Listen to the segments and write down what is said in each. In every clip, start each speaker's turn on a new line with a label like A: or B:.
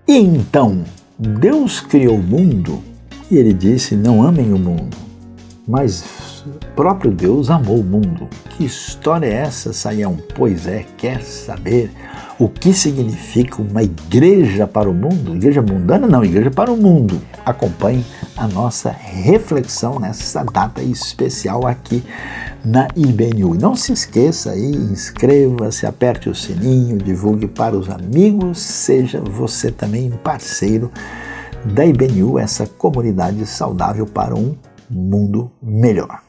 A: E então, Deus criou o mundo e ele disse: não amem o mundo, mas o próprio Deus amou o mundo. Que história é essa, Saião? Pois é, quer saber o que significa uma igreja para o mundo? Igreja mundana? Não, igreja para o mundo. Acompanhe a nossa reflexão nessa data especial aqui na IBNU. Não se esqueça aí, inscreva-se, aperte o sininho, divulgue para os amigos, seja você também parceiro da IBNU, essa comunidade saudável para um mundo melhor.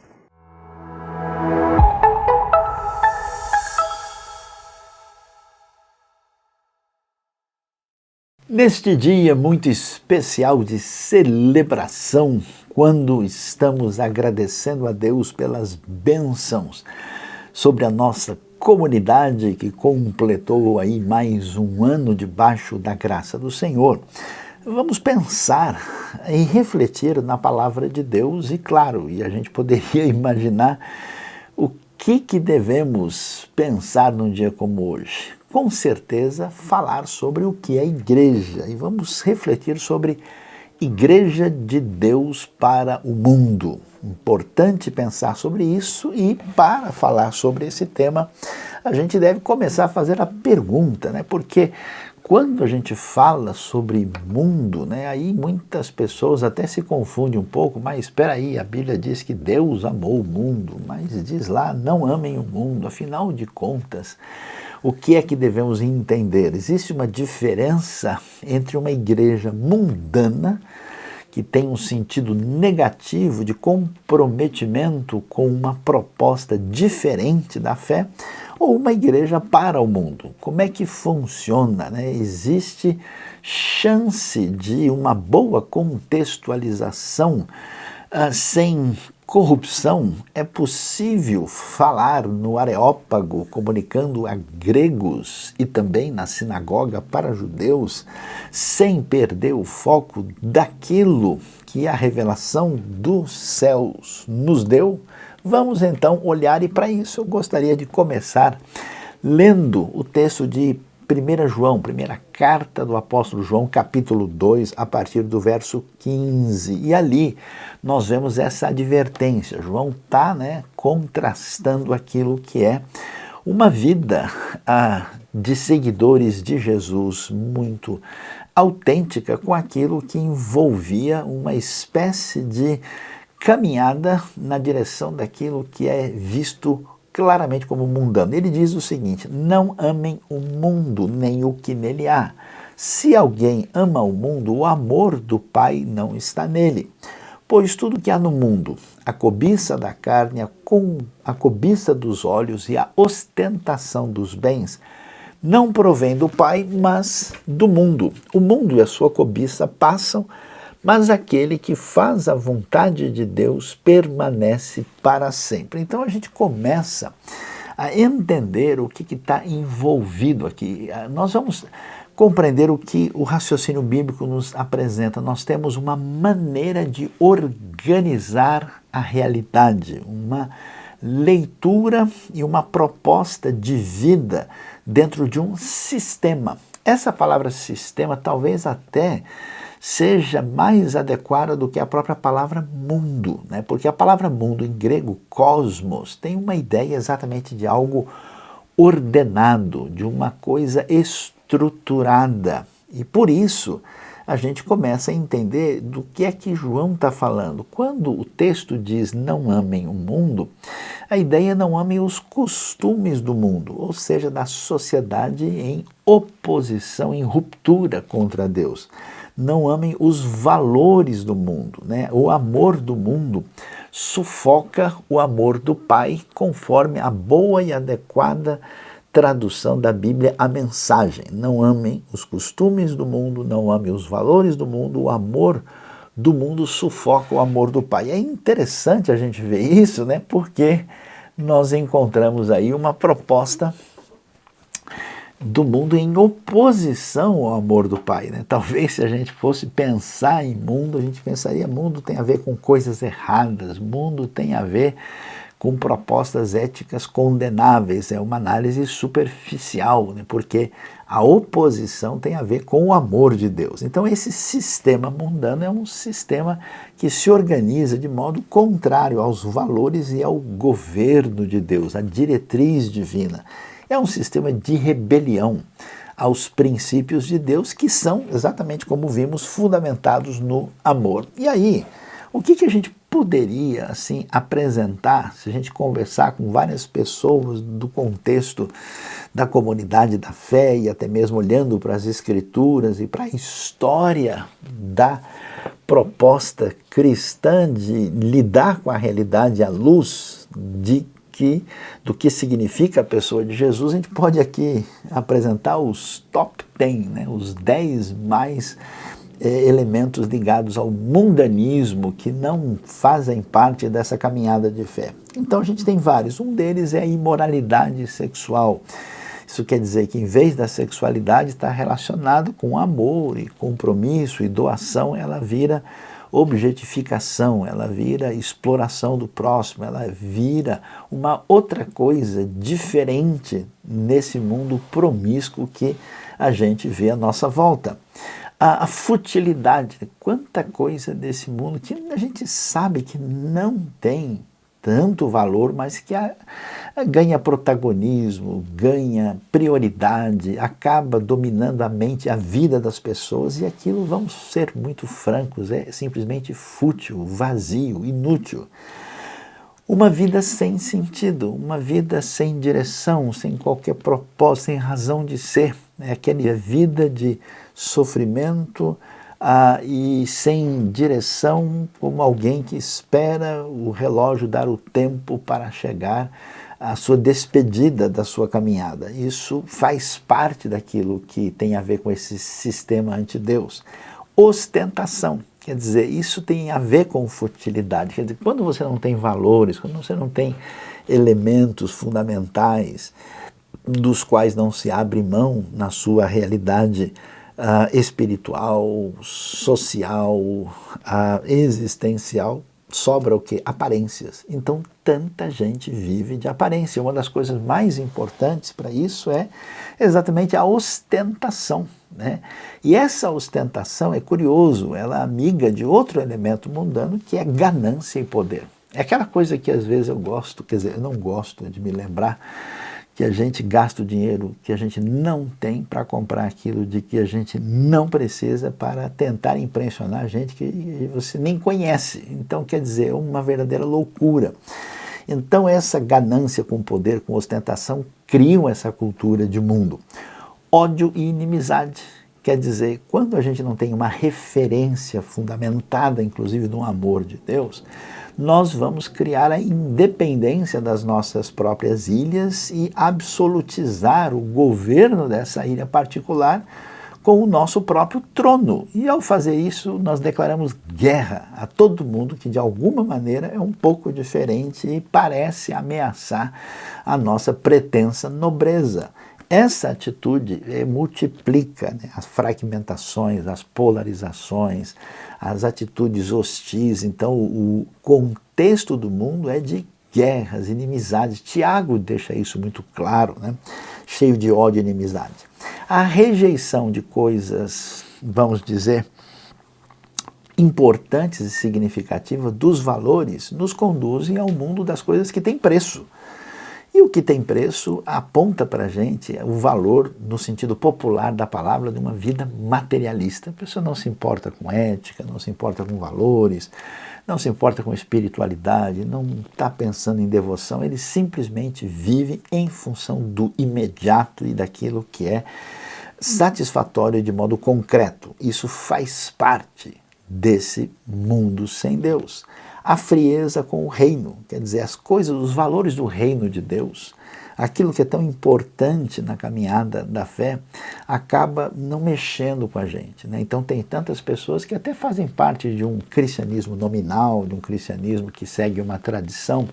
A: Neste dia muito especial de celebração, quando estamos agradecendo a Deus pelas bênçãos sobre a nossa comunidade que completou aí mais um ano debaixo da graça do Senhor, vamos pensar e refletir na palavra de Deus e a gente poderia imaginar o que devemos pensar num dia como hoje. Com certeza, falar sobre o que é igreja. E vamos refletir sobre Igreja de Deus para o mundo. Importante pensar sobre isso e, para falar sobre esse tema, a gente deve começar a fazer a pergunta, né? Porque quando a gente fala sobre mundo, né, aí muitas pessoas até se confundem um pouco, mas espera aí, a Bíblia diz que Deus amou o mundo, mas diz lá, não amem o mundo, afinal de contas, o que é que devemos entender? Existe uma diferença entre uma igreja mundana, que tem um sentido negativo de comprometimento com uma proposta diferente da fé, ou uma igreja para o mundo. Como é que funciona, né? Existe chance de uma boa contextualização sem corrupção? É possível falar no Areópago, comunicando a gregos e também na sinagoga para judeus, sem perder o foco daquilo que a revelação dos céus nos deu? Vamos então olhar, e para isso eu gostaria de começar lendo o texto de 1 João, primeira carta do apóstolo João, capítulo 2, a partir do verso 15. E ali nós vemos essa advertência. João está contrastando aquilo que é uma vida de seguidores de Jesus muito autêntica com aquilo que envolvia uma espécie de caminhada na direção daquilo que é visto claramente como mundano. Ele diz o seguinte: não amem o mundo, nem o que nele há. Se alguém ama o mundo, o amor do Pai não está nele. Pois tudo que há no mundo, a cobiça da carne, a cobiça dos olhos e a ostentação dos bens, não provém do Pai, mas do mundo. O mundo e a sua cobiça passam, mas aquele que faz a vontade de Deus permanece para sempre. Então a gente começa a entender o que está envolvido aqui. Nós vamos compreender o que o raciocínio bíblico nos apresenta. Nós temos uma maneira de organizar a realidade, uma leitura e uma proposta de vida dentro de um sistema. Essa palavra sistema talvez até seja mais adequada do que a própria palavra mundo, né? Porque a palavra mundo em grego, cosmos, tem uma ideia exatamente de algo ordenado, de uma coisa estruturada. E por isso a gente começa a entender do que é que João está falando. Quando o texto diz não amem o mundo, a ideia é não amem os costumes do mundo, ou seja, da sociedade em oposição, em ruptura contra Deus. Não amem os valores do mundo, né? O amor do mundo sufoca o amor do Pai, conforme a boa e adequada tradução da Bíblia, a mensagem. Não amem os costumes do mundo, não amem os valores do mundo, o amor do mundo sufoca o amor do Pai. É interessante a gente ver isso, né? Porque nós encontramos aí uma proposta do mundo em oposição ao amor do Pai, né? Talvez se a gente fosse pensar em mundo, a gente pensaria mundo tem a ver com coisas erradas, mundo tem a ver com propostas éticas condenáveis. É uma análise superficial, né? Porque a oposição tem a ver com o amor de Deus. Então esse sistema mundano é um sistema que se organiza de modo contrário aos valores e ao governo de Deus, à diretriz divina. É um sistema de rebelião aos princípios de Deus, que são, exatamente como vimos, fundamentados no amor. E aí, o que a gente poderia assim apresentar se a gente conversar com várias pessoas do contexto da comunidade da fé e até mesmo olhando para as Escrituras e para a história da proposta cristã de lidar com a realidade à luz do que significa a pessoa de Jesus? A gente pode aqui apresentar os top 10, né, os 10 mais elementos ligados ao mundanismo que não fazem parte dessa caminhada de fé. Então a gente tem vários. Um deles é a imoralidade sexual. Isso quer dizer que em vez da sexualidade estar relacionado com amor e compromisso e doação, ela vira objetificação, ela vira exploração do próximo, ela vira uma outra coisa diferente nesse mundo promíscuo que a gente vê à nossa volta. A futilidade, quanta coisa desse mundo que a gente sabe que não tem tanto valor, mas que ganha protagonismo, ganha prioridade, acaba dominando a mente, a vida das pessoas, e aquilo, vamos ser muito francos, é simplesmente fútil, vazio, inútil. Uma vida sem sentido, uma vida sem direção, sem qualquer propósito, sem razão de ser. É aquela vida de sofrimento e sem direção, como alguém que espera o relógio dar o tempo para chegar à sua despedida da sua caminhada. Isso faz parte daquilo que tem a ver com esse sistema anti-Deus. Ostentação. Quer dizer, isso tem a ver com futilidade. Quer dizer, quando você não tem valores, quando você não tem elementos fundamentais dos quais não se abre mão na sua realidade espiritual, social, existencial, sobra o quê? Aparências. Então, tanta gente vive de aparência. Uma das coisas mais importantes para isso é exatamente a ostentação, né? E essa ostentação, é curioso, ela é amiga de outro elemento mundano, que é ganância e poder. É aquela coisa que às vezes eu gosto, quer dizer, eu não gosto de me lembrar que a gente gasta o dinheiro que a gente não tem para comprar aquilo de que a gente não precisa para tentar impressionar a gente que você nem conhece. Então, quer dizer, é uma verdadeira loucura. Então, essa ganância com poder, com ostentação, criam essa cultura de mundo. Ódio e inimizade. Quer dizer, quando a gente não tem uma referência fundamentada, inclusive, no amor de Deus, nós vamos criar a independência das nossas próprias ilhas e absolutizar o governo dessa ilha particular com o nosso próprio trono. E ao fazer isso, nós declaramos guerra a todo mundo que de alguma maneira é um pouco diferente e parece ameaçar a nossa pretensa nobreza. Essa atitude multiplica, né, as fragmentações, as polarizações, as atitudes hostis. Então, o contexto do mundo é de guerras, inimizades. Tiago deixa isso muito claro, né, cheio de ódio e inimizade. A rejeição de coisas, vamos dizer, importantes e significativas dos valores nos conduzem ao mundo das coisas que têm preço. E o que tem preço aponta para a gente o valor, no sentido popular da palavra, de uma vida materialista. A pessoa não se importa com ética, não se importa com valores, não se importa com espiritualidade, não está pensando em devoção, ele simplesmente vive em função do imediato e daquilo que é satisfatório de modo concreto. Isso faz parte desse mundo sem Deus. A frieza com o reino, quer dizer, as coisas, os valores do reino de Deus, aquilo que é tão importante na caminhada da fé, acaba não mexendo com a gente, né? Então tem tantas pessoas que até fazem parte de um cristianismo nominal, de um cristianismo que segue uma tradição,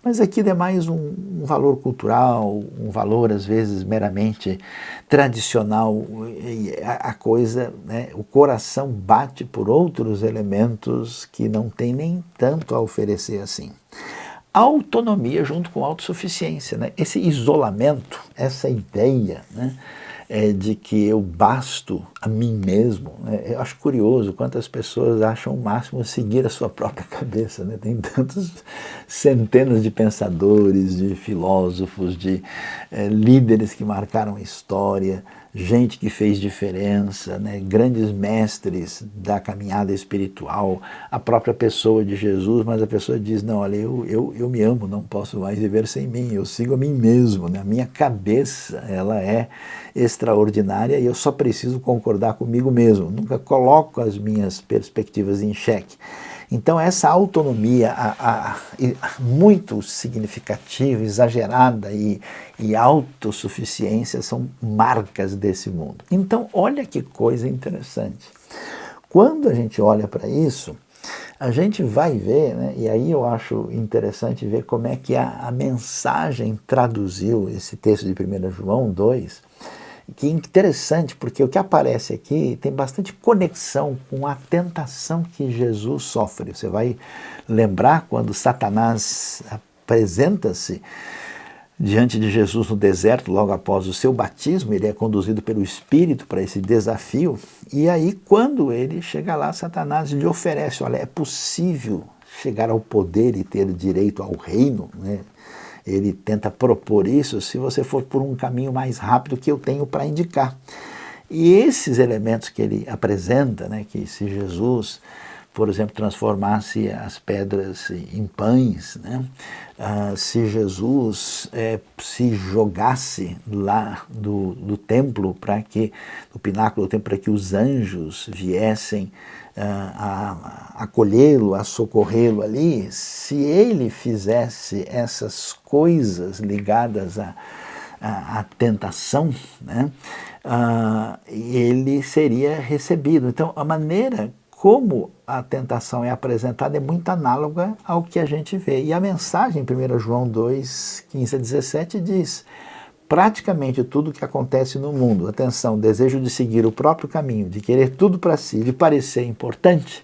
A: mas aquilo é mais um valor cultural, um valor às vezes meramente tradicional. A coisa, né, o coração bate por outros elementos que não tem nem tanto a oferecer assim. autonomia junto com autossuficiência, né? Esse isolamento, essa ideia, né, de que eu basto a mim mesmo, né? Eu acho curioso quantas pessoas acham o máximo seguir a sua própria cabeça, né? Tem tantos centenas de pensadores, de filósofos, de líderes que marcaram a história, gente que fez diferença, né? Grandes mestres da caminhada espiritual, a própria pessoa de Jesus, mas a pessoa diz, não, olha, eu me amo, não posso mais viver sem mim, eu sigo a mim mesmo, né? A minha cabeça, ela é extraordinária e eu só preciso concordar comigo mesmo, nunca coloco as minhas perspectivas em xeque. Então essa autonomia muito significativa, exagerada e autossuficiência são marcas desse mundo. Então olha que coisa interessante. Quando a gente olha para isso, a gente vai ver, né, e aí eu acho interessante ver como é que a mensagem traduziu esse texto de 1 João 2, que interessante, porque o que aparece aqui tem bastante conexão com a tentação que Jesus sofre. Você vai lembrar quando Satanás apresenta-se diante de Jesus no deserto, logo após o seu batismo, ele é conduzido pelo Espírito para esse desafio, e aí quando ele chega lá, Satanás lhe oferece, olha, é possível chegar ao poder e ter direito ao reino, né? Ele tenta propor isso se você for por um caminho mais rápido que eu tenho para indicar. E esses elementos que ele apresenta, né, que se Jesus, por exemplo, transformasse as pedras em pães, né, se Jesus se jogasse lá do templo, para que, do pináculo do templo, para que os anjos viessem a acolhê-lo, a socorrê-lo ali, se ele fizesse essas coisas ligadas à tentação, né, ele seria recebido. Então, a maneira como a tentação é apresentada é muito análoga ao que a gente vê. E a mensagem em 1 João 2, 15 a 17 diz: praticamente tudo que acontece no mundo, atenção, desejo de seguir o próprio caminho, de querer tudo para si, de parecer importante,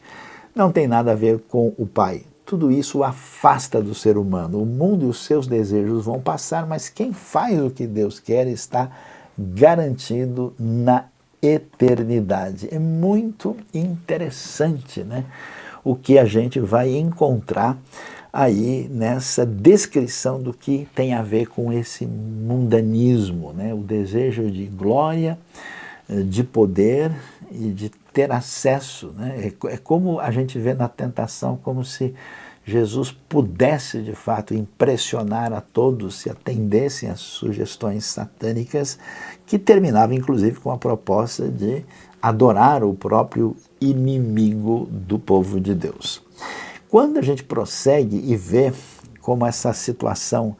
A: não tem nada a ver com o Pai. Tudo isso o afasta do ser humano. O mundo e os seus desejos vão passar, mas quem faz o que Deus quer está garantido na eternidade. É muito interessante, né, o que a gente vai encontrar aí nessa descrição do que tem a ver com esse mundanismo, né? O desejo de glória, de poder e de ter acesso, né? É como a gente vê na tentação, como se Jesus pudesse de fato impressionar a todos se atendessem às sugestões satânicas, que terminava inclusive com a proposta de adorar o próprio inimigo do povo de Deus. Quando a gente prossegue e vê como essa situação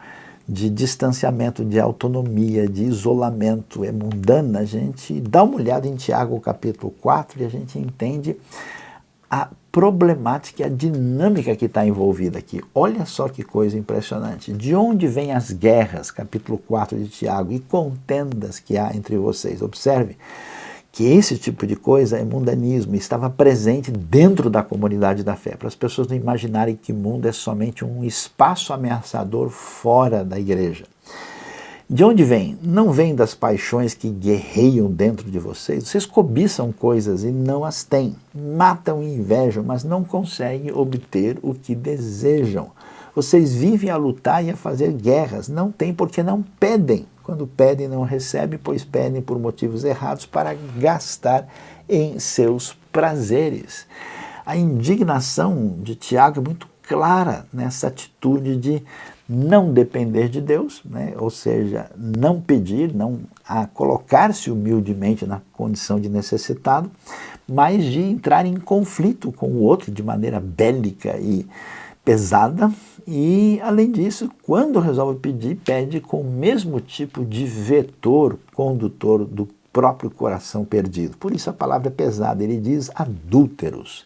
A: de distanciamento, de autonomia, de isolamento é mundana, a gente dá uma olhada em Tiago capítulo 4 e a gente entende a problemática e a dinâmica que está envolvida aqui. Olha só que coisa impressionante. De onde vêm as guerras, capítulo 4 de Tiago, e contendas que há entre vocês? Observe que esse tipo de coisa é mundanismo, estava presente dentro da comunidade da fé, para as pessoas não imaginarem que o mundo é somente um espaço ameaçador fora da igreja. De onde vem? Não vem das paixões que guerreiam dentro de vocês. Vocês cobiçam coisas e não as têm. Matam e invejam, mas não conseguem obter o que desejam. Vocês vivem a lutar e a fazer guerras. Não têm porque não pedem. Quando pedem, não recebem, pois pedem por motivos errados para gastar em seus prazeres. A indignação de Tiago é muito clara nessa atitude de não depender de Deus, né? Ou seja, não pedir, não colocar-se humildemente na condição de necessitado, mas de entrar em conflito com o outro de maneira bélica e pesada, e além disso, quando resolve pedir, pede com o mesmo tipo de vetor condutor do próprio coração perdido. Por isso a palavra é pesada, ele diz adúlteros.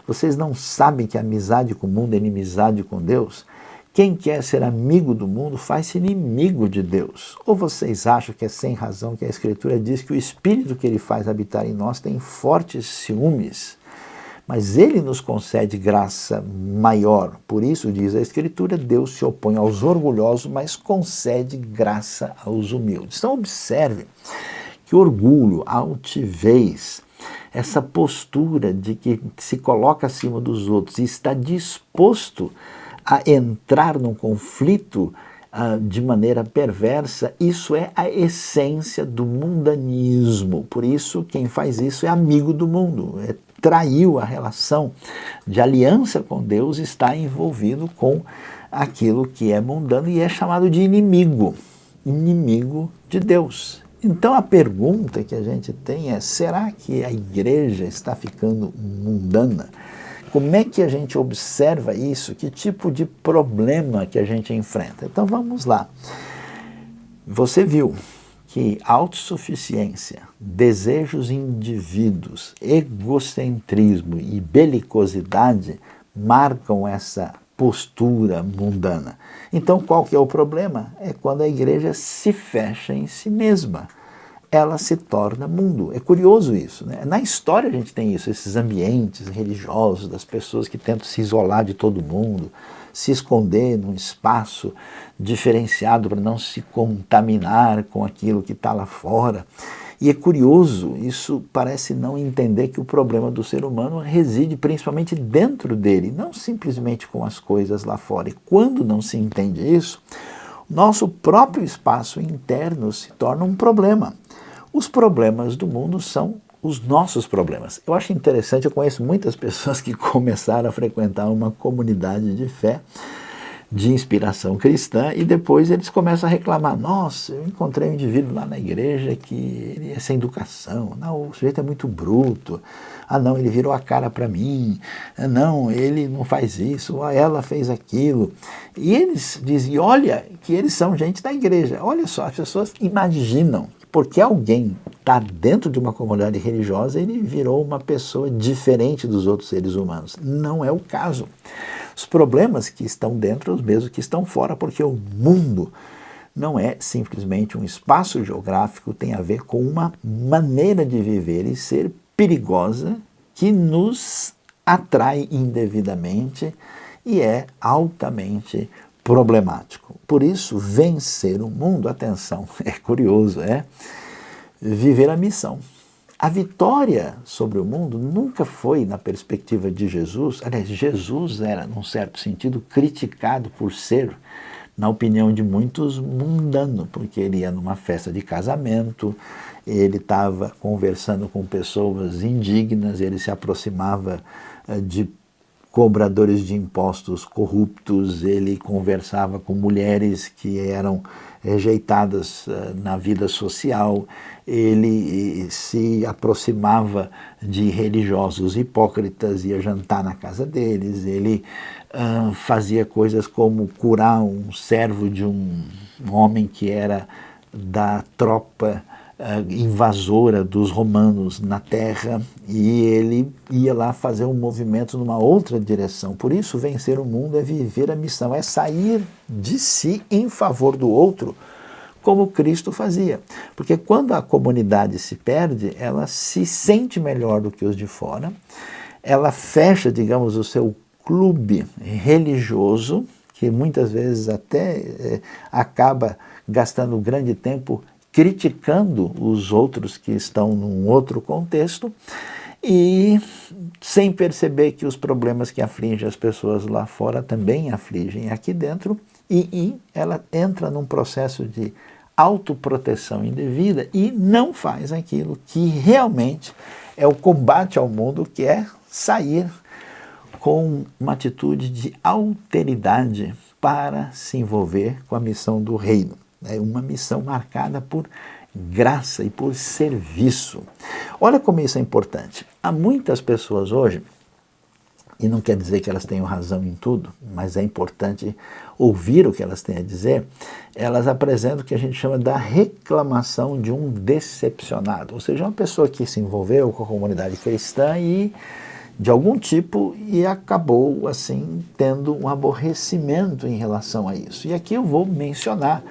A: Vocês não sabem que amizade com o mundo é inimizade com Deus? Quem quer ser amigo do mundo faz-se inimigo de Deus. Ou vocês acham que é sem razão que a Escritura diz que o Espírito que ele faz habitar em nós tem fortes ciúmes? mas Ele nos concede graça maior. Por isso, diz a Escritura, Deus se opõe aos orgulhosos, mas concede graça aos humildes. Então observe que orgulho, altivez, essa postura de que se coloca acima dos outros e está disposto a entrar num conflito de maneira perversa, isso é a essência do mundanismo. Por isso, quem faz isso é amigo do mundo, traiu a relação de aliança com Deus, está envolvido com aquilo que é mundano e é chamado de inimigo, inimigo de Deus. Então a pergunta que a gente tem é, será que a igreja está ficando mundana? Como é que a gente observa isso? Que tipo de problema que a gente enfrenta? Então vamos lá. Você viu que autossuficiência, desejos indivíduos, egocentrismo e belicosidade marcam essa postura mundana. Então qual que é o problema? É quando a igreja se fecha em si mesma. Ela se torna mundo. É curioso isso, né? Na história a gente tem isso, esses ambientes religiosos das pessoas que tentam se isolar de todo mundo, se esconder num espaço diferenciado para não se contaminar com aquilo que está lá fora. E é curioso, isso parece não entender que o problema do ser humano reside principalmente dentro dele, não simplesmente com as coisas lá fora. E quando não se entende isso, nosso próprio espaço interno se torna um problema. Os problemas do mundo são os nossos problemas. Eu acho interessante, eu conheço muitas pessoas que começaram a frequentar uma comunidade de fé, de inspiração cristã, e depois eles começam a reclamar, nossa, eu encontrei um indivíduo lá na igreja que ele é sem educação, não, o sujeito é muito bruto, ah não, ele virou a cara para mim, ah não, ele não faz isso, ah, ela fez aquilo, e eles dizem, olha, que eles são gente da igreja, olha só, as pessoas imaginam, porque alguém está dentro de uma comunidade religiosa, ele virou uma pessoa diferente dos outros seres humanos. Não é o caso. Os problemas que estão dentro são os mesmos que estão fora, porque o mundo não é simplesmente um espaço geográfico, tem a ver com uma maneira de viver e ser perigosa que nos atrai indevidamente e é altamente problemático. Por isso, vencer o mundo, atenção, é curioso, é viver a missão. A vitória sobre o mundo nunca foi na perspectiva de Jesus. Aliás, Jesus era, num certo sentido, criticado por ser, na opinião de muitos, mundano, porque ele ia numa festa de casamento, ele estava conversando com pessoas indignas, ele se aproximava de cobradores de impostos corruptos, ele conversava com mulheres que eram rejeitadas na vida social, ele se aproximava de religiosos hipócritas, ia jantar na casa deles, ele fazia coisas como curar um servo de um homem que era da tropa invasora dos romanos na terra, e ele ia lá fazer um movimento numa outra direção. Por isso, vencer o mundo é viver a missão, é sair de si em favor do outro, como Cristo fazia. Porque quando a comunidade se perde, ela se sente melhor do que os de fora, ela fecha, digamos, o seu clube religioso, que muitas vezes até acaba gastando grande tempo criticando os outros que estão num outro contexto e sem perceber que os problemas que afligem as pessoas lá fora também afligem aqui dentro e ela entra num processo de autoproteção indevida e não faz aquilo que realmente é o combate ao mundo, que é sair com uma atitude de alteridade para se envolver com a missão do reino. É uma missão marcada por graça e por serviço. Olha como isso é importante. Há muitas pessoas hoje, e não quer dizer que elas tenham razão em tudo, mas é importante ouvir o que elas têm a dizer, elas apresentam o que a gente chama da reclamação de um decepcionado, ou seja, uma pessoa que se envolveu com a comunidade cristã e de algum tipo e acabou assim tendo um aborrecimento em relação a isso. E aqui eu vou mencionar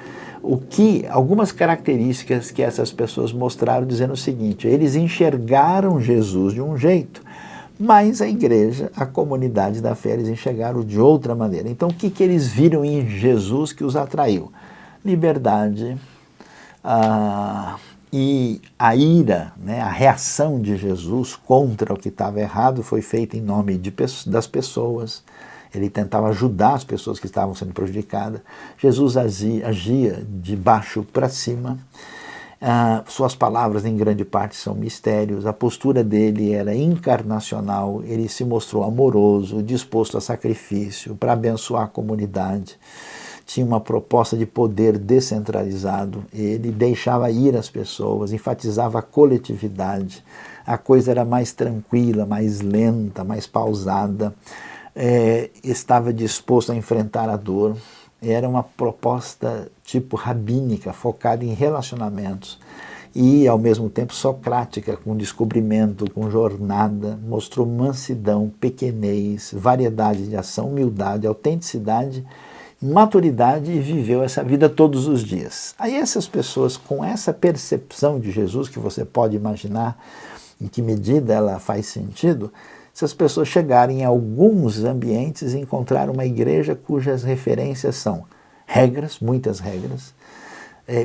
A: algumas características que essas pessoas mostraram, dizendo o seguinte: eles enxergaram Jesus de um jeito, Mas a igreja, a comunidade da fé, eles enxergaram de outra maneira. Então o que eles viram em Jesus que os atraiu? Liberdade, e a ira, né, a reação de Jesus contra o que estava errado foi feita em nome das pessoas. Ele tentava ajudar as pessoas que estavam sendo prejudicadas. Jesus agia de baixo para cima. Suas palavras, em grande parte, são mistérios. A postura dele era encarnacional. Ele se mostrou amoroso, disposto a sacrifício para abençoar a comunidade. Tinha uma proposta de poder descentralizado. Ele deixava ir as pessoas, enfatizava a coletividade. A coisa era mais tranquila, mais lenta, mais pausada. Estava disposto a enfrentar a dor. Era uma proposta tipo rabínica, focada em relacionamentos e, ao mesmo tempo, socrática, com descobrimento, com jornada. Mostrou mansidão, pequenez, variedade de ação, humildade, autenticidade, maturidade, e viveu essa vida todos os dias. Aí essas pessoas, com essa percepção de Jesus, que você pode imaginar em que medida ela faz sentido, se as pessoas chegarem em alguns ambientes e encontrar uma igreja cujas referências são regras, muitas regras,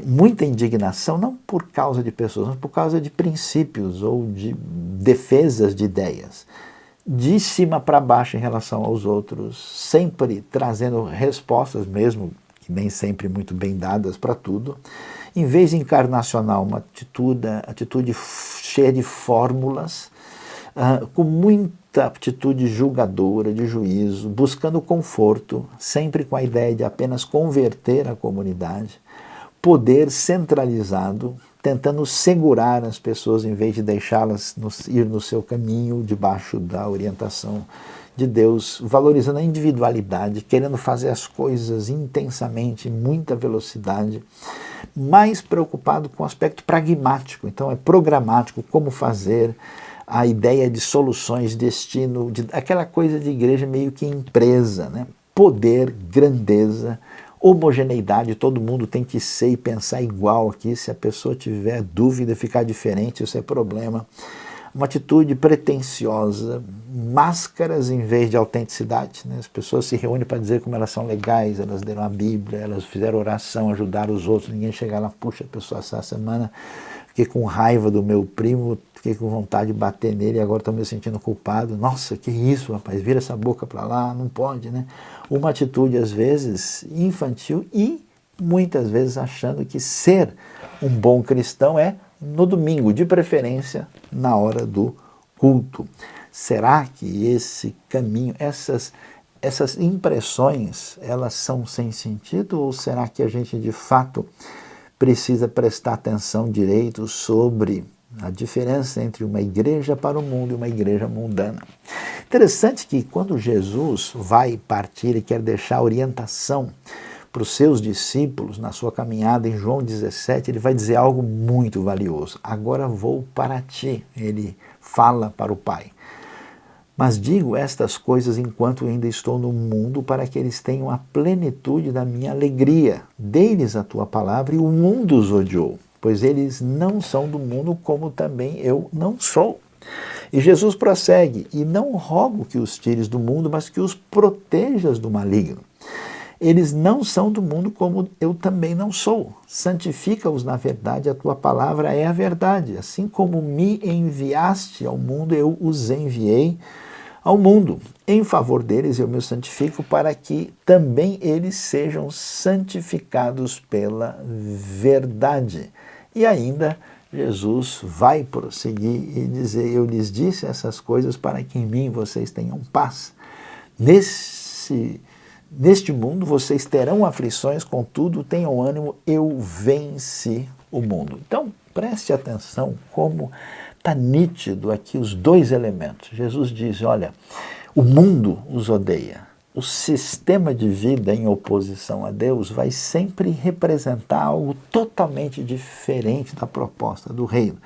A: muita indignação, não por causa de pessoas, mas por causa de princípios ou de defesas de ideias, de cima para baixo em relação aos outros, sempre trazendo respostas, mesmo que nem sempre muito bem dadas para tudo, em vez de encarnacional, uma atitude cheia de fórmulas, com muita atitude julgadora, de juízo, buscando conforto, sempre com a ideia de apenas converter a comunidade, poder centralizado, tentando segurar as pessoas em vez de deixá-las ir no seu caminho, debaixo da orientação de Deus, valorizando a individualidade, querendo fazer as coisas intensamente, em muita velocidade, mais preocupado com o aspecto pragmático, então é programático, como fazer, a ideia de soluções, destino, aquela coisa de igreja meio que empresa, né? Poder, grandeza, homogeneidade, todo mundo tem que ser e pensar igual aqui, se a pessoa tiver dúvida, ficar diferente, isso é problema. Uma atitude pretensiosa, máscaras em vez de autenticidade, né? As pessoas se reúnem para dizer como elas são legais, elas leram a Bíblia, elas fizeram oração, ajudaram os outros, ninguém chega lá, puxa, a pessoa essa semana fiquei com raiva do meu primo, fiquei com vontade de bater nele e agora estou me sentindo culpado. Nossa, que isso, rapaz, vira essa boca para lá, não pode, né? Uma atitude, às vezes, infantil e, muitas vezes, achando que ser um bom cristão é no domingo, de preferência, na hora do culto. Será que esse caminho, essas impressões, elas são sem sentido ou será que a gente, de fato, precisa prestar atenção direito sobre a diferença entre uma igreja para o mundo e uma igreja mundana? Interessante que quando Jesus vai partir e quer deixar orientação para os seus discípulos na sua caminhada em João 17, ele vai dizer algo muito valioso. Agora vou para ti, ele fala para o Pai. Mas digo estas coisas enquanto ainda estou no mundo, para que eles tenham a plenitude da minha alegria. Dei-lhes a tua palavra e o mundo os odiou, pois eles não são do mundo, como também eu não sou. E Jesus prossegue, e não rogo que os tires do mundo, mas que os protejas do maligno. Eles não são do mundo, como eu também não sou. Santifica-os na verdade, a tua palavra é a verdade. Assim como me enviaste ao mundo, eu os enviei ao mundo. Em favor deles eu me santifico, para que também eles sejam santificados pela verdade. E ainda Jesus vai prosseguir e dizer, eu lhes disse essas coisas para que em mim vocês tenham paz. Neste mundo vocês terão aflições, contudo tenham ânimo, eu venci o mundo. Então preste atenção como está nítido aqui os dois elementos. Jesus diz, olha, o mundo os odeia. O sistema de vida em oposição a Deus vai sempre representar algo totalmente diferente da proposta do reino.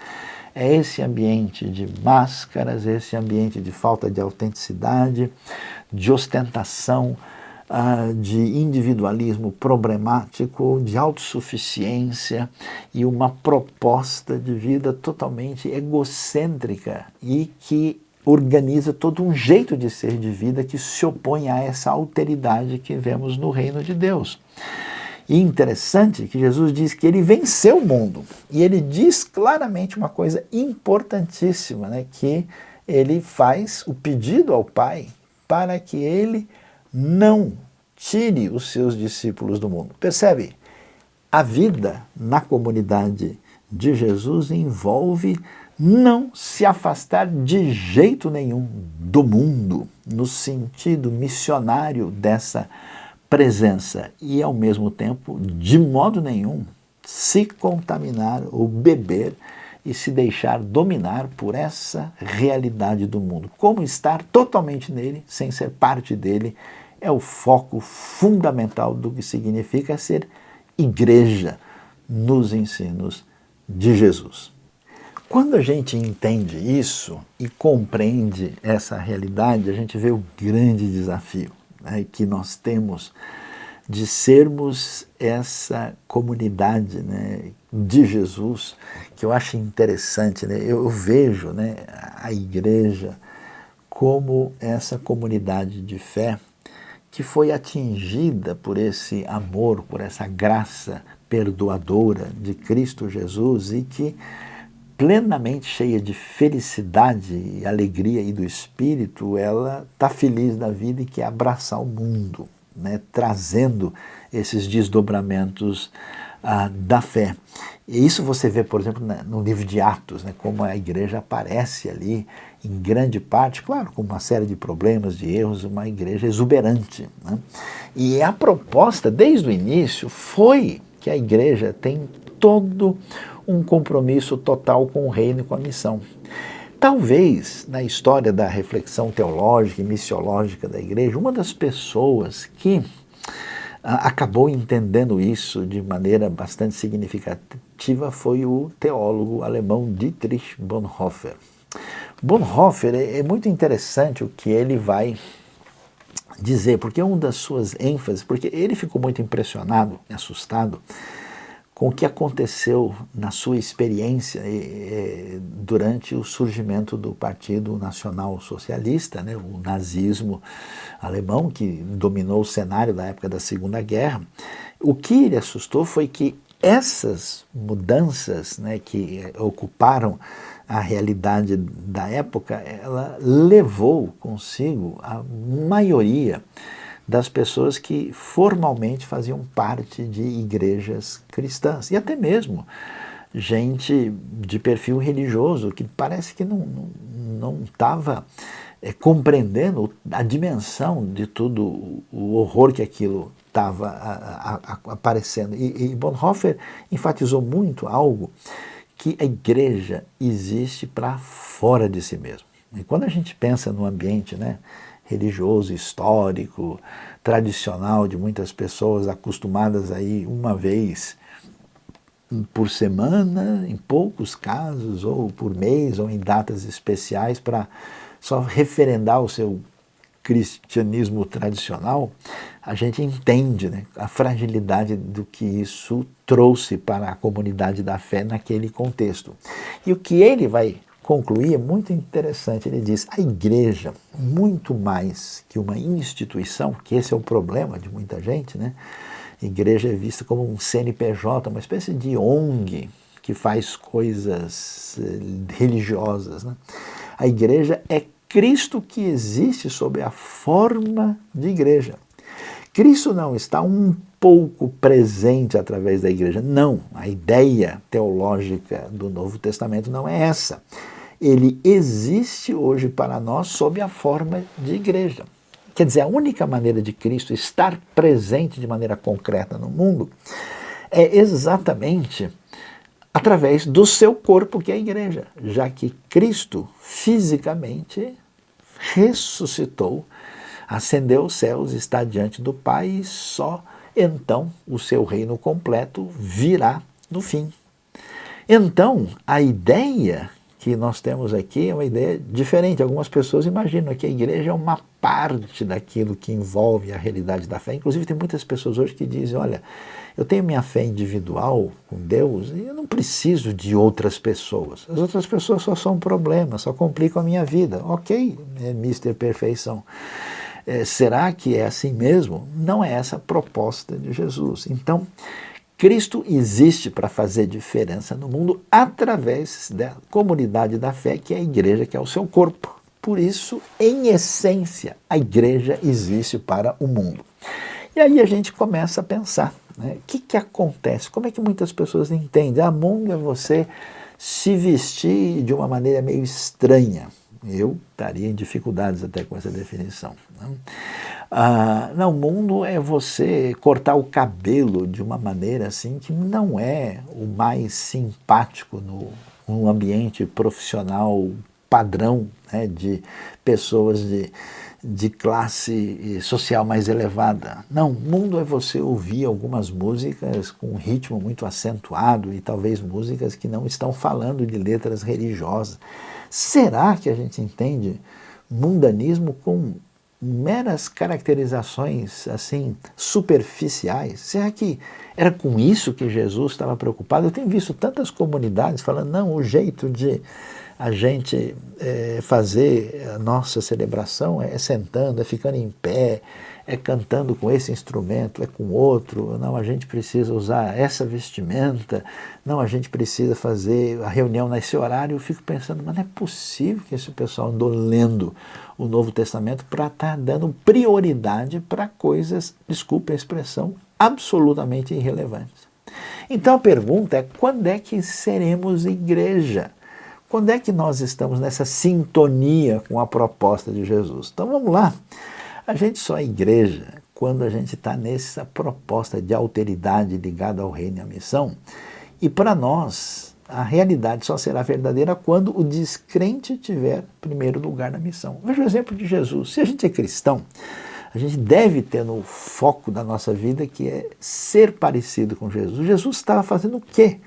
A: É esse ambiente de máscaras, esse ambiente de falta de autenticidade, de ostentação, de individualismo problemático, de autossuficiência e uma proposta de vida totalmente egocêntrica e que organiza todo um jeito de ser de vida que se opõe a essa alteridade que vemos no reino de Deus. E interessante que Jesus diz que ele venceu o mundo. E ele diz claramente uma coisa importantíssima, né? Que ele faz o pedido ao Pai para que ele não tire os seus discípulos do mundo. Percebe? A vida na comunidade de Jesus envolve não se afastar de jeito nenhum do mundo, no sentido missionário dessa presença, e ao mesmo tempo, de modo nenhum, se contaminar ou beber e se deixar dominar por essa realidade do mundo. Como estar totalmente nele, sem ser parte dele, é o foco fundamental do que significa ser igreja nos ensinos de Jesus. Quando a gente entende isso e compreende essa realidade, a gente vê o grande desafio, né, que nós temos de sermos essa comunidade, né, de Jesus, que eu acho interessante, né? Eu vejo, né, a igreja como essa comunidade de fé que foi atingida por esse amor, por essa graça perdoadora de Cristo Jesus e que, plenamente cheia de felicidade e alegria e do Espírito, ela está feliz da vida e quer abraçar o mundo, né, trazendo esses desdobramentos da fé. E isso você vê, por exemplo, no livro de Atos, né, como a igreja aparece ali, em grande parte, claro, com uma série de problemas, de erros, uma igreja exuberante, né? E a proposta, desde o início, foi que a igreja tem todo um compromisso total com o reino e com a missão. Talvez, na história da reflexão teológica e missiológica da igreja, uma das pessoas que acabou entendendo isso de maneira bastante significativa foi o teólogo alemão Dietrich Bonhoeffer. Bonhoeffer é muito interessante o que ele vai dizer, porque uma das suas ênfases, porque ele ficou muito impressionado e assustado com o que aconteceu na sua experiência durante o surgimento do Partido Nacional Socialista, né, o nazismo alemão, que dominou o cenário da época da Segunda Guerra. O que ele assustou foi que essas mudanças, né, que ocuparam a realidade da época, ela levou consigo a maioria das pessoas que formalmente faziam parte de igrejas cristãs, e até mesmo gente de perfil religioso que parece que não estava compreendendo a dimensão de tudo o horror que aquilo estava aparecendo. E Bonhoeffer enfatizou muito algo, que a igreja existe para fora de si mesmo. E quando a gente pensa no ambiente, né, religioso, histórico, tradicional de muitas pessoas acostumadas a ir uma vez por semana, em poucos casos, ou por mês, ou em datas especiais, para só referendar o seu cristianismo tradicional, a gente entende, né, a fragilidade do que isso trouxe para a comunidade da fé naquele contexto. E o que ele vai concluir é muito interessante. Ele diz: a igreja, muito mais que uma instituição, que esse é o problema de muita gente, né? A igreja é vista como um CNPJ, uma espécie de ONG que faz coisas religiosas, né? A igreja é Cristo que existe sob a forma de igreja. Cristo não está um pouco presente através da igreja. Não, a ideia teológica do Novo Testamento não é essa. Ele existe hoje para nós sob a forma de igreja. Quer dizer, a única maneira de Cristo estar presente de maneira concreta no mundo é exatamente através do seu corpo, que é a igreja, já que Cristo fisicamente ressuscitou, ascendeu aos céus, está diante do Pai e só então o seu reino completo virá no fim. Então, a ideia que nós temos aqui é uma ideia diferente. Algumas pessoas imaginam que a igreja é uma parte daquilo que envolve a realidade da fé. Inclusive tem muitas pessoas hoje que dizem, olha, eu tenho minha fé individual com Deus e eu não preciso de outras pessoas. As outras pessoas só são um problema, só complicam a minha vida. Ok, Mister Perfeição. Será que é assim mesmo? Não é essa a proposta de Jesus. Então, Cristo existe para fazer diferença no mundo através da comunidade da fé, que é a igreja, que é o seu corpo. Por isso, em essência, a igreja existe para o mundo. E aí a gente começa a pensar, né? O que acontece? Como é que muitas pessoas entendem? Mundo é você se vestir de uma maneira meio estranha. Eu estaria em dificuldades até com essa definição. Não, mundo é você cortar o cabelo de uma maneira assim que não é o mais simpático no ambiente profissional padrão, né, de pessoas de classe social mais elevada. Não, mundo é você ouvir algumas músicas com um ritmo muito acentuado e talvez músicas que não estão falando de letras religiosas. Será que a gente entende mundanismo com meras caracterizações assim superficiais? Será que era com isso que Jesus estava preocupado? Eu tenho visto tantas comunidades falando, não, o jeito de a gente fazer a nossa celebração é sentando, é ficando em pé, é cantando com esse instrumento, é com outro, não, a gente precisa usar essa vestimenta, não, a gente precisa fazer a reunião nesse horário. Eu fico pensando, mas não é possível que esse pessoal andou lendo o Novo Testamento para estar dando prioridade para coisas, desculpe a expressão, absolutamente irrelevantes. Então a pergunta é, quando é que seremos igreja? Quando é que nós estamos nessa sintonia com a proposta de Jesus? Então vamos lá. A gente só é igreja quando a gente está nessa proposta de alteridade ligada ao reino e à missão. E para nós, a realidade só será verdadeira quando o descrente tiver primeiro lugar na missão. Veja o exemplo de Jesus. Se a gente é cristão, a gente deve ter no foco da nossa vida que é ser parecido com Jesus. Jesus estava fazendo o quê?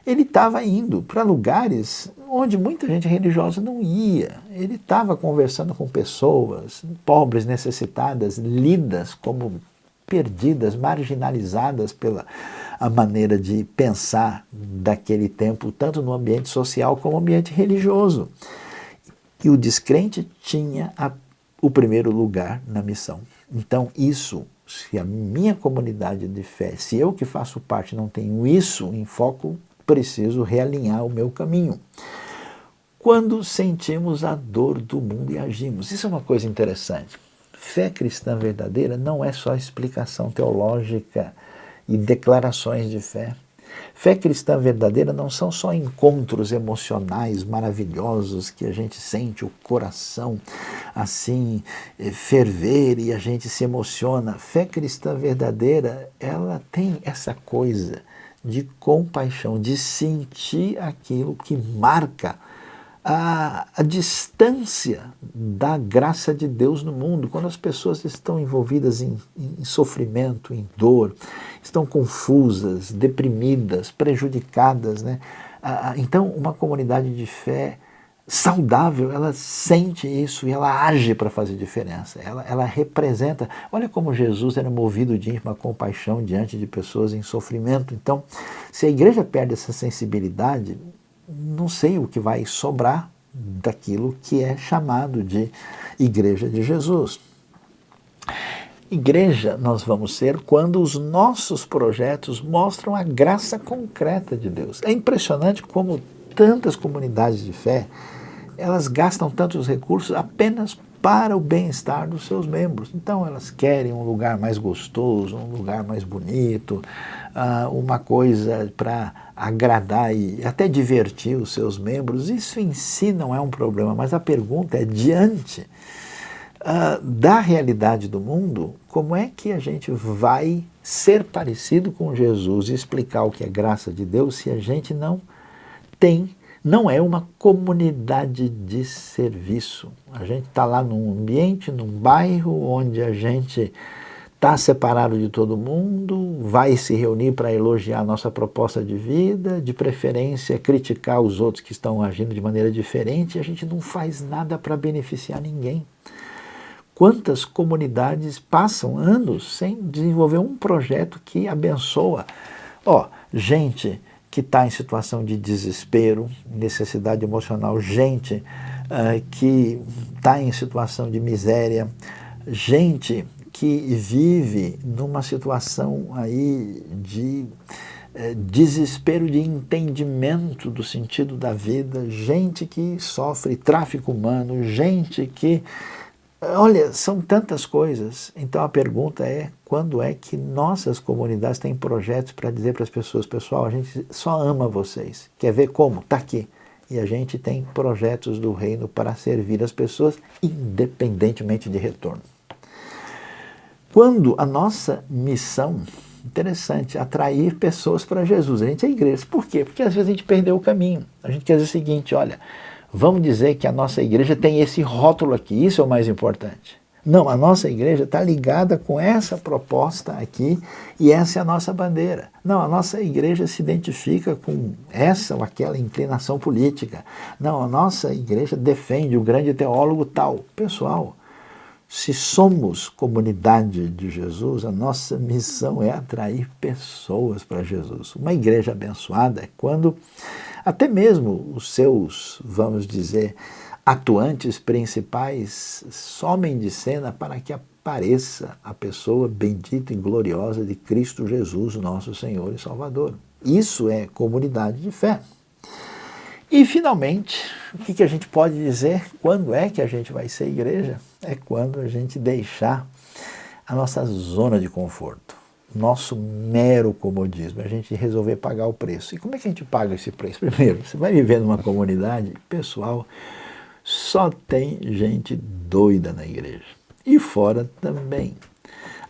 A: Ele estava indo para lugares onde muita gente religiosa não ia. Ele estava conversando com pessoas pobres, necessitadas, lidas como perdidas, marginalizadas pela a maneira de pensar daquele tempo, tanto no ambiente social como no ambiente religioso. E o descrente tinha o primeiro lugar na missão. Então isso, se a minha comunidade de fé, se eu que faço parte não tenho isso em foco, preciso realinhar o meu caminho. Quando sentimos a dor do mundo e agimos. Isso é uma coisa interessante. Fé cristã verdadeira não é só explicação teológica e declarações de fé. Fé cristã verdadeira não são só encontros emocionais maravilhosos que a gente sente o coração assim ferver e a gente se emociona. Fé cristã verdadeira, ela tem essa coisa de compaixão, de sentir aquilo que marca a distância da graça de Deus no mundo. Quando as pessoas estão envolvidas em sofrimento, em dor, estão confusas, deprimidas, prejudicadas, né? Então, uma comunidade de fé saudável, ela sente isso e ela age para fazer diferença. Ela representa. Olha como Jesus era movido de íntima compaixão diante de pessoas em sofrimento. Então, se a igreja perde essa sensibilidade, não sei o que vai sobrar daquilo que é chamado de Igreja de Jesus. Igreja nós vamos ser quando os nossos projetos mostram a graça concreta de Deus. É impressionante como tantas comunidades de fé, elas gastam tantos recursos apenas para o bem-estar dos seus membros. Então elas querem um lugar mais gostoso, um lugar mais bonito, uma coisa para agradar e até divertir os seus membros. Isso em si não é um problema, mas a pergunta é, diante da realidade do mundo, como é que a gente vai ser parecido com Jesus e explicar o que é graça de Deus se a gente não é uma comunidade de serviço? A gente está lá num ambiente, num bairro, onde a gente está separado de todo mundo, vai se reunir para elogiar a nossa proposta de vida, de preferência criticar os outros que estão agindo de maneira diferente, e a gente não faz nada para beneficiar ninguém. Quantas comunidades passam anos sem desenvolver um projeto que abençoa? Gente que está em situação de desespero, necessidade emocional, gente que está em situação de miséria, gente que vive numa situação aí de desespero de entendimento do sentido da vida, gente que sofre tráfico humano, gente que... Olha, são tantas coisas. Então a pergunta é, quando é que nossas comunidades têm projetos para dizer para as pessoas, pessoal, a gente só ama vocês. Quer ver como? Está aqui. E a gente tem projetos do reino para servir as pessoas, independentemente de retorno. Quando a nossa missão, interessante, atrair pessoas para Jesus, a gente é igreja. Por quê? Porque às vezes a gente perdeu o caminho. A gente quer dizer o seguinte, olha, vamos dizer que a nossa igreja tem esse rótulo aqui, isso é o mais importante. Não, a nossa igreja está ligada com essa proposta aqui e essa é a nossa bandeira. Não, a nossa igreja se identifica com essa ou aquela inclinação política. Não, a nossa igreja defende o grande teólogo tal. Pessoal, se somos comunidade de Jesus, a nossa missão é atrair pessoas para Jesus. Uma igreja abençoada é quando até mesmo os seus, vamos dizer, atuantes principais somem de cena para que apareça a pessoa bendita e gloriosa de Cristo Jesus, nosso Senhor e Salvador. Isso é comunidade de fé. E, finalmente, o que a gente pode dizer? Quando é que a gente vai ser igreja? É quando a gente deixar a nossa zona de conforto, nosso mero comodismo, a gente resolver pagar o preço. E como é que a gente paga esse preço? Primeiro, você vai viver numa comunidade, pessoal, só tem gente doida na igreja. E fora também.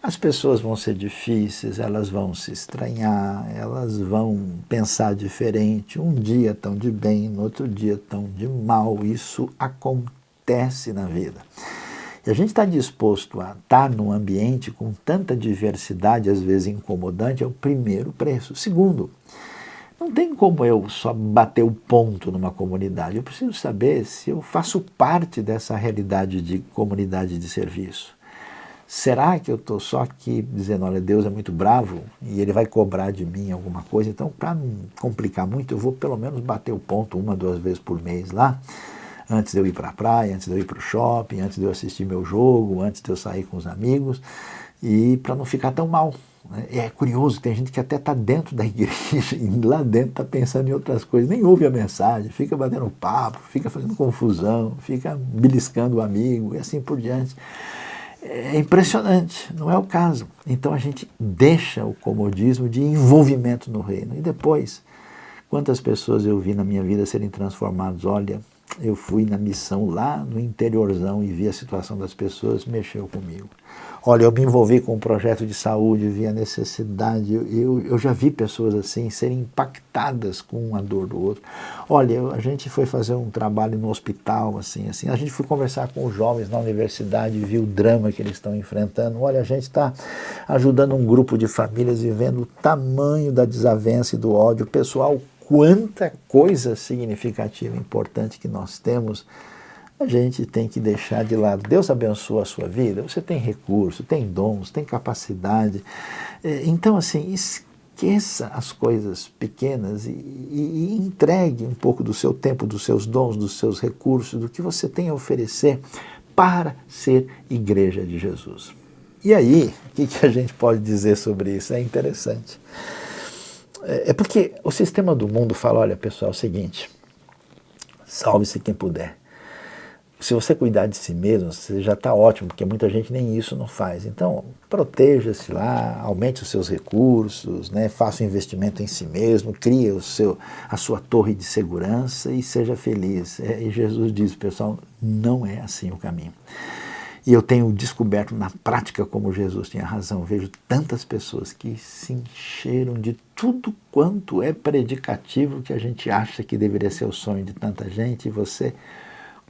A: As pessoas vão ser difíceis, elas vão se estranhar, elas vão pensar diferente. Um dia estão de bem, no outro dia estão de mal. Isso acontece na vida. E a gente está disposto a estar num ambiente com tanta diversidade, às vezes incomodante, é o primeiro preço. Segundo, não tem como eu só bater o ponto numa comunidade. Eu preciso saber se eu faço parte dessa realidade de comunidade de serviço. Será que eu estou só aqui dizendo, olha, Deus é muito bravo e Ele vai cobrar de mim alguma coisa? Então, para não complicar muito, eu vou pelo menos bater o ponto 1, 2 vezes por mês lá, antes de eu ir para a praia, antes de eu ir para o shopping, antes de eu assistir meu jogo, antes de eu sair com os amigos, e para não ficar tão mal. É curioso, tem gente que até está dentro da igreja e lá dentro está pensando em outras coisas, nem ouve a mensagem, fica batendo papo, fica fazendo confusão, fica beliscando o amigo e assim por diante. É impressionante, não é o caso. Então a gente deixa o comodismo de envolvimento no reino. E depois, quantas pessoas eu vi na minha vida serem transformadas? Olha, eu fui na missão lá no interiorzão e vi a situação das pessoas, mexeu comigo. Olha, eu me envolvi com um projeto de saúde, vi a necessidade, eu já vi pessoas assim serem impactadas com a dor do outro. Olha, a gente foi fazer um trabalho no hospital, assim, a gente foi conversar com os jovens na universidade, viu o drama que eles estão enfrentando. Olha, a gente está ajudando um grupo de famílias vivendo o tamanho da desavença e do ódio. Pessoal, quanta coisa significativa e importante que nós temos, a gente tem que deixar de lado. Deus abençoa a sua vida, você tem recurso, tem dons, tem capacidade. Então, assim, esqueça as coisas pequenas e entregue um pouco do seu tempo, dos seus dons, dos seus recursos, do que você tem a oferecer para ser igreja de Jesus. E aí, o que a gente pode dizer sobre isso? É interessante. É porque o sistema do mundo fala, olha pessoal, é o seguinte, salve-se quem puder. Se você cuidar de si mesmo, você já está ótimo, porque muita gente nem isso não faz. Então, proteja-se lá, aumente os seus recursos, né, faça um investimento em si mesmo, crie a sua torre de segurança e seja feliz. E Jesus diz, pessoal, não é assim o caminho. E eu tenho descoberto na prática como Jesus tinha razão. Vejo tantas pessoas que se encheram de tudo quanto é predicativo que a gente acha que deveria ser o sonho de tanta gente. E você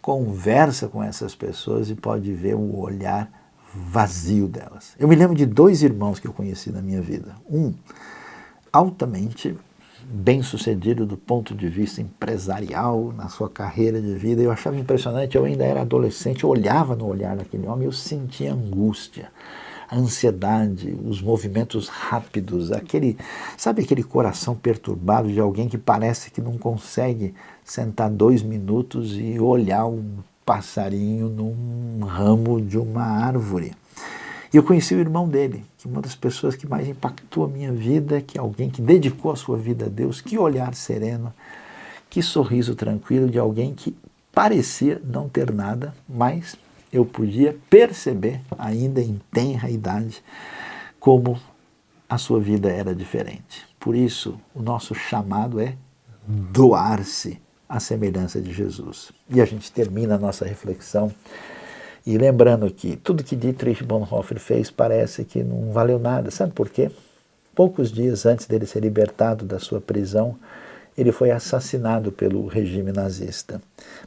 A: conversa com essas pessoas e pode ver um olhar vazio delas. Eu me lembro de 2 irmãos que eu conheci na minha vida. Um altamente bem-sucedido do ponto de vista empresarial, na sua carreira de vida. Eu achava impressionante, eu ainda era adolescente, eu olhava no olhar daquele homem, eu sentia angústia, a ansiedade, os movimentos rápidos, sabe aquele coração perturbado de alguém que parece que não consegue sentar 2 minutos e olhar um passarinho num ramo de uma árvore. E eu conheci o irmão dele, que uma das pessoas que mais impactou a minha vida, que é alguém que dedicou a sua vida a Deus, que olhar sereno, que sorriso tranquilo de alguém que parecia não ter nada, mas eu podia perceber, ainda em tenra idade, como a sua vida era diferente. Por isso, o nosso chamado é doar-se à semelhança de Jesus. E a gente termina a nossa reflexão e lembrando que tudo que Dietrich Bonhoeffer fez parece que não valeu nada. Sabe por quê? Poucos dias antes dele ser libertado da sua prisão, ele foi assassinado pelo regime nazista.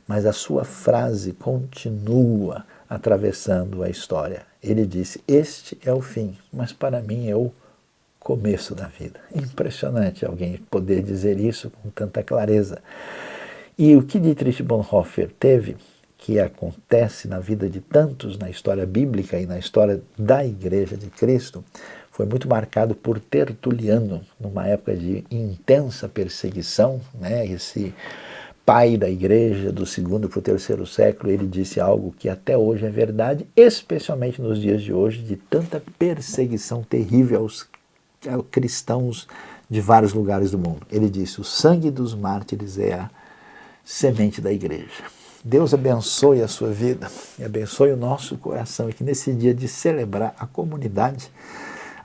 A: Mas a sua frase continua atravessando a história. Ele disse: este é o fim, mas para mim é o começo da vida. Impressionante alguém poder dizer isso com tanta clareza. E o que Dietrich Bonhoeffer teve, que acontece na vida de tantos na história bíblica e na história da Igreja de Cristo, foi muito marcado por Tertuliano, numa época de intensa perseguição, né? Esse pai da Igreja do 2º para o 3º século, ele disse algo que até hoje é verdade, especialmente nos dias de hoje, de tanta perseguição terrível aos cristãos de vários lugares do mundo. Ele disse: o sangue dos mártires é a semente da Igreja. Deus abençoe a sua vida e abençoe o nosso coração, e que nesse dia de celebrar a comunidade,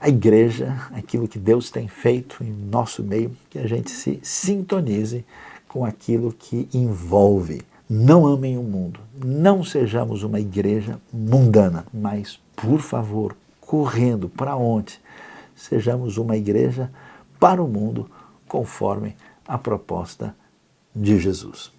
A: a igreja, aquilo que Deus tem feito em nosso meio, que a gente se sintonize com aquilo que envolve. Não amem o mundo, não sejamos uma igreja mundana, mas, por favor, correndo para onde? Sejamos uma igreja para o mundo, conforme a proposta de Jesus.